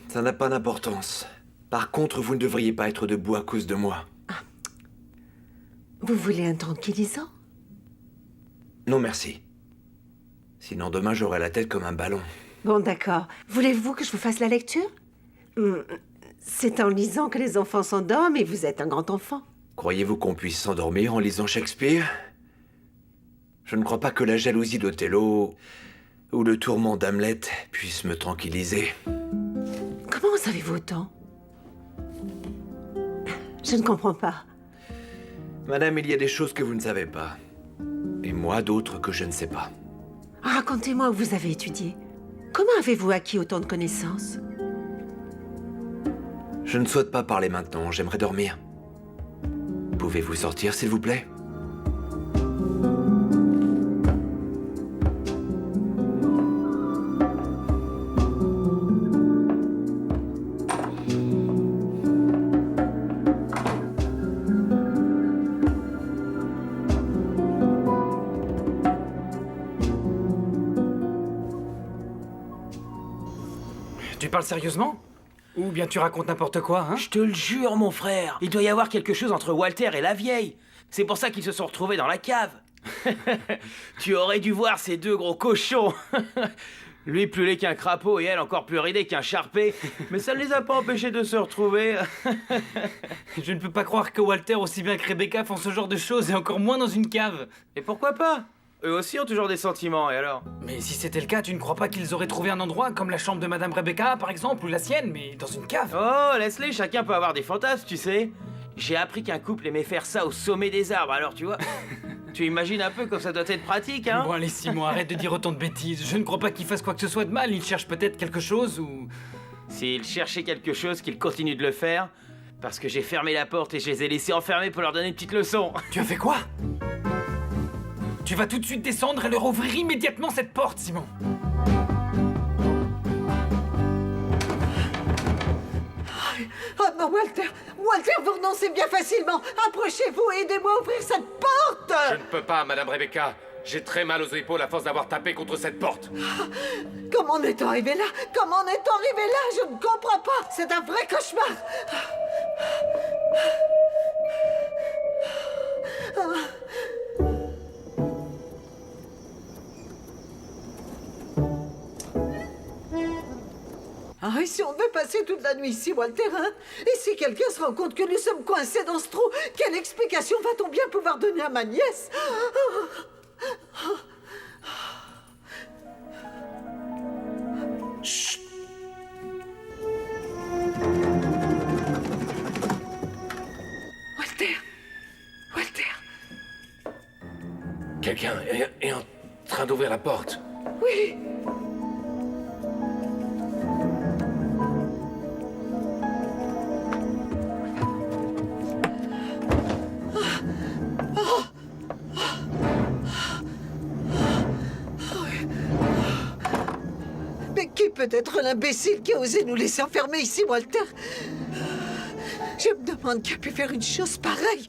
Ça n'a pas d'importance. Par contre, vous ne devriez pas être debout à cause de moi. Vous voulez un tranquillisant? Non, merci. Sinon, demain, j'aurai la tête comme un ballon. Bon, d'accord. Voulez-vous que je vous fasse la lecture? C'est en lisant que les enfants s'endorment et vous êtes un grand enfant. Croyez-vous qu'on puisse s'endormir en lisant Shakespeare? Je ne crois pas que la jalousie d'Othello ou le tourment d'Hamlet puisse me tranquilliser. Comment en savez-vous autant? Je ne comprends pas. Madame, il y a des choses que vous ne savez pas. Et moi, d'autres que je ne sais pas. Racontez-moi où vous avez étudié. Comment avez-vous acquis autant de connaissances? Je ne souhaite pas parler maintenant, j'aimerais dormir. Pouvez-vous sortir, s'il vous plaît? Tu parles sérieusement? Ou bien tu racontes n'importe quoi, hein? Je te le jure, mon frère, il doit y avoir quelque chose entre Walter et la vieille. C'est pour ça qu'ils se sont retrouvés dans la cave. Tu aurais dû voir ces deux gros cochons. Lui plus laid qu'un crapaud et elle encore plus ridée qu'un charpé. Mais ça ne les a pas empêchés de se retrouver. Je ne peux pas croire que Walter, aussi bien que Rebecca, font ce genre de choses, et encore moins dans une cave. Et pourquoi pas? Eux aussi ont toujours des sentiments, et alors? Mais si c'était le cas, tu ne crois pas qu'ils auraient trouvé un endroit, comme la chambre de Madame Rebecca, par exemple, ou la sienne, mais dans une cave? Oh, laisse-les, chacun peut avoir des fantasmes, tu sais. J'ai appris qu'un couple aimait faire ça au sommet des arbres, alors tu vois. Tu imagines un peu comme ça doit être pratique, hein? Bon, allez, Simon, arrête de dire autant de bêtises. Je ne crois pas qu'il fasse quoi que ce soit de mal. Il cherche peut-être quelque chose, ou... S'ils cherchaient quelque chose, qu'ils continuent de le faire. Parce que j'ai fermé la porte et je les ai laissés enfermés pour leur donner une petite leçon. Tu as fait quoi? Tu vas tout de suite descendre et leur ouvrir immédiatement cette porte, Simon. Oh non, Walter! Walter, vous renoncez bien facilement! Approchez-vous et aidez-moi à ouvrir cette porte! Je ne peux pas, Madame Rebecca. J'ai très mal aux épaules à force d'avoir tapé contre cette porte. Comment en est-on arrivé là? Comment en est-on arrivé là? Je ne comprends pas! C'est un vrai cauchemar! Ah, et si on veut passer toute la nuit ici, Walter, hein? Et si quelqu'un se rend compte que nous sommes coincés dans ce trou, quelle explication va-t-on bien pouvoir donner à ma nièce? Chut! Walter! Walter! Quelqu'un est en train d'ouvrir la porte. Oui! Mais qui peut être l'imbécile qui a osé nous laisser enfermer ici, Walter? Je me demande qui a pu faire une chose pareille.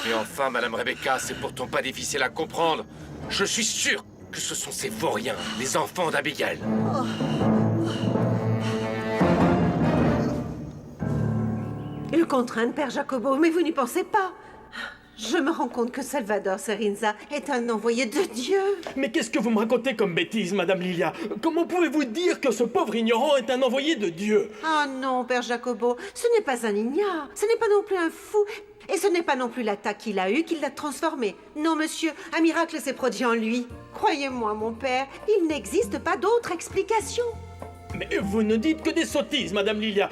Et enfin, Madame Rebecca, c'est pourtant pas difficile à comprendre. Je suis sûr que ce sont ces vauriens, les enfants d'Abigail. Le contrainte, Père Jacobo, mais vous n'y pensez pas. Je me rends compte que Salvador Serinza est un envoyé de Dieu. Mais qu'est-ce que vous me racontez comme bêtise, Madame Lilia? Comment pouvez-vous dire que ce pauvre ignorant est un envoyé de Dieu? Ah non, Père Jacobo, ce n'est pas un ignare, ce n'est pas non plus un fou, et ce n'est pas non plus l'attaque qu'il a eue qui l'a transformé. Non, monsieur, un miracle s'est produit en lui. Croyez-moi, mon père, il n'existe pas d'autre explication. Mais vous ne dites que des sottises, Madame Lilia.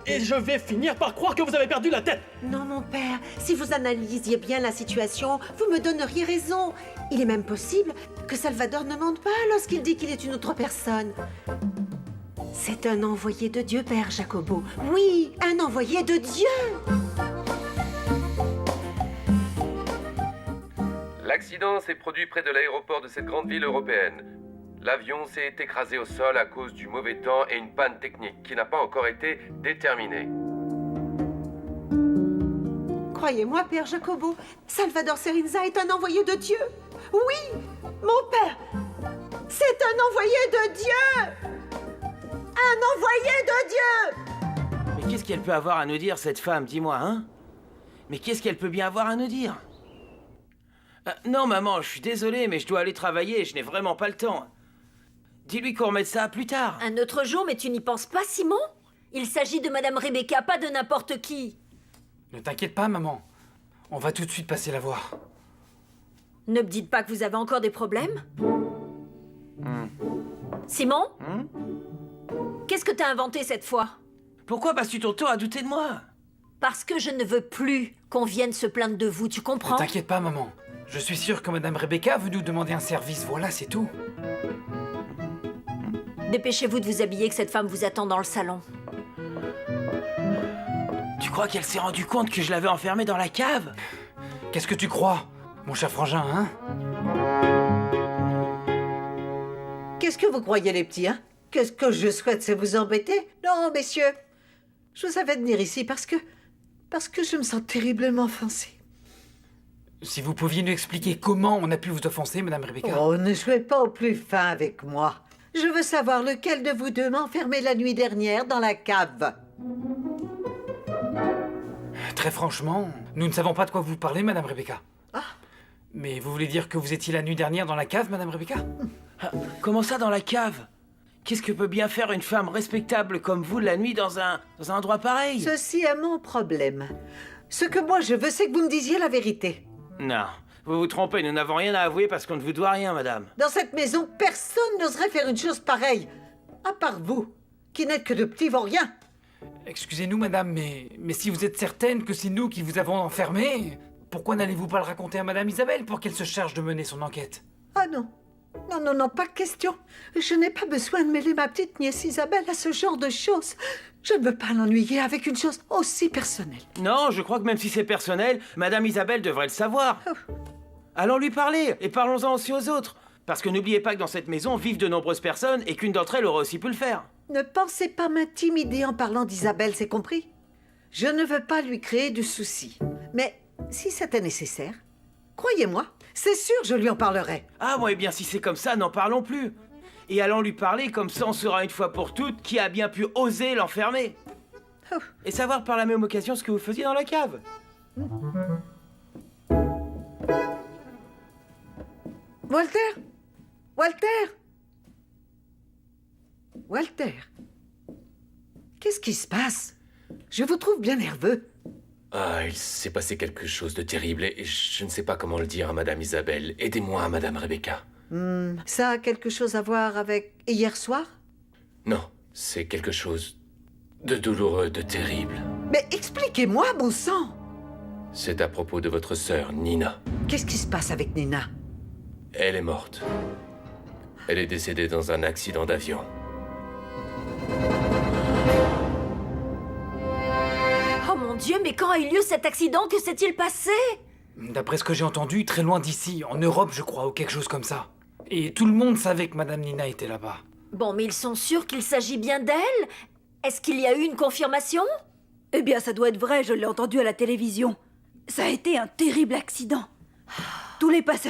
Et je vais finir par croire que vous avez perdu la tête. Non, mon père, si vous analysiez bien la situation, vous me donneriez raison. Il est même possible que Salvador ne mente pas lorsqu'il dit qu'il est une autre personne. C'est un envoyé de Dieu, Père Jacobo. Oui, un envoyé de Dieu. L'accident s'est produit près de l'aéroport de cette grande ville européenne. L'avion s'est écrasé au sol à cause du mauvais temps et une panne technique qui n'a pas encore été déterminée. Croyez-moi, Père Jacobo, Salvador Serinza est un envoyé de Dieu. Oui, mon père, c'est un envoyé de Dieu. Un envoyé de Dieu! Mais qu'est-ce qu'elle peut avoir à nous dire, cette femme, dis-moi, hein? Mais qu'est-ce qu'elle peut bien avoir à nous dire? Non, maman, je suis désolé, mais je dois aller travailler et je n'ai vraiment pas le temps. Dis-lui qu'on remette ça plus tard. Un autre jour, mais tu n'y penses pas, Simon? Il s'agit de Madame Rebecca, pas de n'importe qui. Ne t'inquiète pas, maman. On va tout de suite passer la voir. Ne me dites pas que vous avez encore des problèmes. Simon? Qu'est-ce que t'as inventé cette fois? Pourquoi passes-tu ton temps à douter de moi? Parce que je ne veux plus qu'on vienne se plaindre de vous, tu Ne comprends? t'inquiète pas, maman. Je suis sûr que Madame Rebecca veut nous demander un service, voilà, c'est tout. Dépêchez-vous de vous habiller, que cette femme vous attend dans le salon. Tu crois qu'elle s'est rendue compte que je l'avais enfermée dans la cave? Qu'est-ce que tu crois, mon cher frangin, hein? Qu'est-ce que vous croyez, les petits, hein? Qu'est-ce que je souhaite, c'est vous embêter? Non, messieurs. Je vous avais venir ici parce que je me sens terriblement offensée. Si vous pouviez nous expliquer comment on a pu vous offenser, Madame Rebecca. Oh, ne jouez pas au plus fin avec moi. Je veux savoir lequel de vous deux m'a enfermé la nuit dernière dans la cave. Très franchement, nous ne savons pas de quoi vous parlez, Madame Rebecca. Ah. Mais vous voulez dire que vous étiez la nuit dernière dans la cave, Madame Rebecca? Comment ça, dans la cave? Qu'est-ce que peut bien faire une femme respectable comme vous la nuit dans un endroit pareil? Ceci est mon problème. Ce que moi je veux, c'est que vous me disiez la vérité. Non, vous vous trompez, nous n'avons rien à avouer parce qu'on ne vous doit rien, madame. Dans cette maison, personne n'oserait faire une chose pareille. À part vous, qui n'êtes que de petits vauriens. Excusez-nous, madame, mais si vous êtes certaine que c'est nous qui vous avons enfermé, pourquoi n'allez-vous pas le raconter à Madame Isabelle pour qu'elle se charge de mener son enquête? Ah non. Non, pas de question. Je n'ai pas besoin de mêler ma petite nièce Isabelle à ce genre de choses. Je ne veux pas l'ennuyer avec une chose aussi personnelle. Non, je crois que même si c'est personnel, madame Isabelle devrait le savoir. Allons lui parler, et parlons-en aussi aux autres. Parce que n'oubliez pas que dans cette maison vivent de nombreuses personnes et qu'une d'entre elles aurait aussi pu le faire. Ne pensez pas m'intimider en parlant d'Isabelle, c'est compris? Je ne veux pas lui créer du souci. Mais si c'était nécessaire, croyez-moi, c'est sûr je lui en parlerai. Ah bon, eh bien si c'est comme ça, n'en parlons plus. Et allons lui parler, comme ça on saura une fois pour toutes qui a bien pu oser l'enfermer. Oh. Et savoir par la même occasion ce que vous faisiez dans la cave. Walter? Walter? Qu'est-ce qui se passe? Je vous trouve bien nerveux. Ah, il s'est passé quelque chose de terrible et je ne sais pas comment le dire à Madame Isabelle. Aidez-moi, Madame Rebecca. Ça a quelque chose à voir avec hier soir? Non, c'est quelque chose de douloureux, de terrible. Mais expliquez-moi, bon sang! C'est à propos de votre sœur, Nina. Qu'est-ce qui se passe avec Nina? Elle est morte. Elle est décédée dans un accident d'avion. Oh mon Dieu, mais quand a eu lieu cet accident? Que s'est-il passé? D'après ce que j'ai entendu, très loin d'ici, en Europe, je crois, ou quelque chose comme ça. Et tout le monde savait que Madame Nina était là-bas. Bon, mais ils sont sûrs qu'il s'agit bien d'elle? Est-ce qu'il y a eu une confirmation? Eh bien, ça doit être vrai, je l'ai entendu à la télévision. Ça a été un terrible accident. Tous les passagers